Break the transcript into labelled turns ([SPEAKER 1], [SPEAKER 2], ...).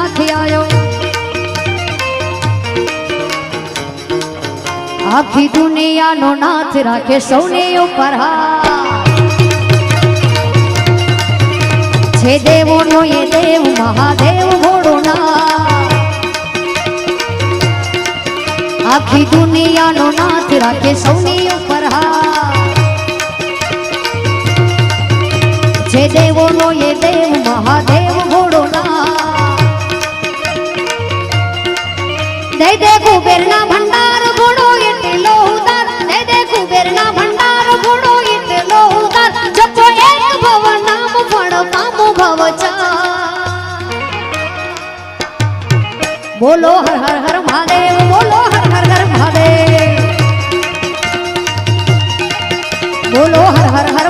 [SPEAKER 1] नाथ आयो आखी दुनिया नो नाथ राखे सौने ऊपर हाथ छे देवो नो ये देव महादेव भोळो नाथ आखी दुनिया नो नाथ राखे सौने ऊपर हाथ छे देवो नो ये देव महादेव भोळो नाथ दे दे कुबेरना भंडार भोळो એટલો ઉદાર દે દે કુબેરના ભંડાર ભોળો એટલો ઉદાર જપો એક ભવ નામ ફળ પામો ભવચા બોલો હર હર હર મહાદેવ બોલો હર હર હર મહાદેવ બોલો હર હર હર